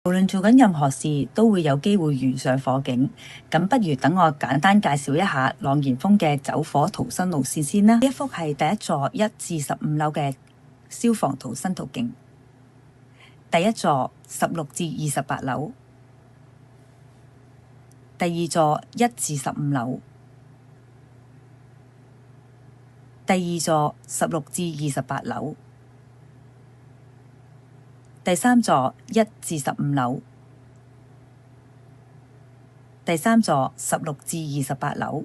無論做緊任何事，都會有機會遇上火警。咁不如等我簡單介紹一下浪言峰嘅走火逃生路線先啦。呢一幅係第一座1至15樓嘅消防逃生途徑，第一座16至28樓，第二座1至15樓，第二座16至28樓，第三座1至15樓，第三座16至28樓，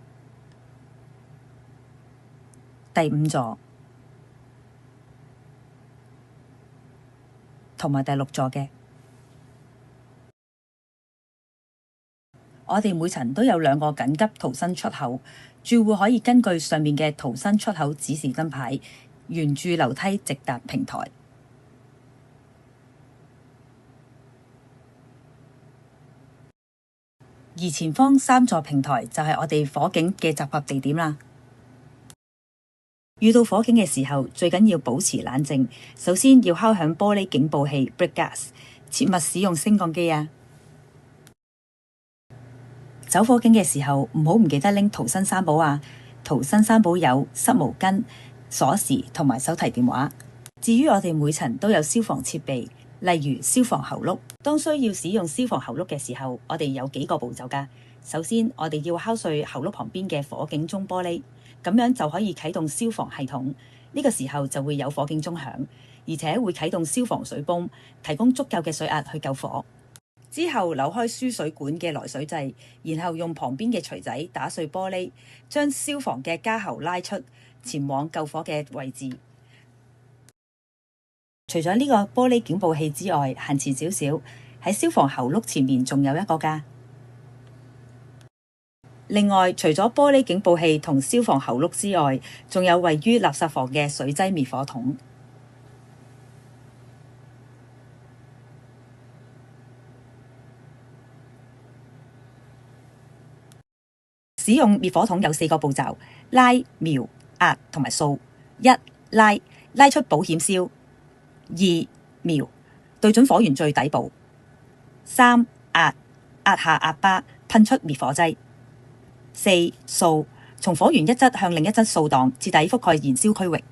第五座同埋第6座嘅。我哋每層都有2個緊急逃生出口，住戶可以根據上面嘅逃生出口指示燈牌，沿住樓梯直達平台。而前方3座平台就係我哋火警嘅集合地點啦。遇到火警嘅時候，最緊要保持冷靜。首先要敲響玻璃警報器 （break gas）， 切勿使用升降機啊！走火警嘅時候，唔記得拎逃生三寶啊！逃生三寶有濕毛巾、鎖匙同埋手提電話。至於我哋每層都有消防設備，例如消防喉轆。當需要使用消防喉轆嘅時候，我哋有幾個步驟㗎。首先，我哋要敲碎喉轆旁邊嘅火警鐘玻璃，咁樣就可以啟動消防系統。呢個時候就會有火警鐘響，而且會啟動消防水泵，提供足夠嘅水壓去救火。之後扭開輸水管嘅來水掣，然後用旁邊嘅錘仔打碎玻璃，將消防嘅加喉拉出，前往救火嘅位置。除咗呢個玻璃警報器之外，行前少少，喺消防喉轆前面仲有一個㗎。另外，除咗玻璃警報器同消防喉轆之外，仲有位於垃圾房嘅水劑滅火筒。使用滅火筒有4個步驟：拉、瞄、壓同埋掃。1. 拉出保險銷。2. 瞄，對準火源最底部。3. 壓下壓巴，噴出滅火劑。4. 掃，從火源一側向另一側掃蕩，徹底覆蓋燃燒區域。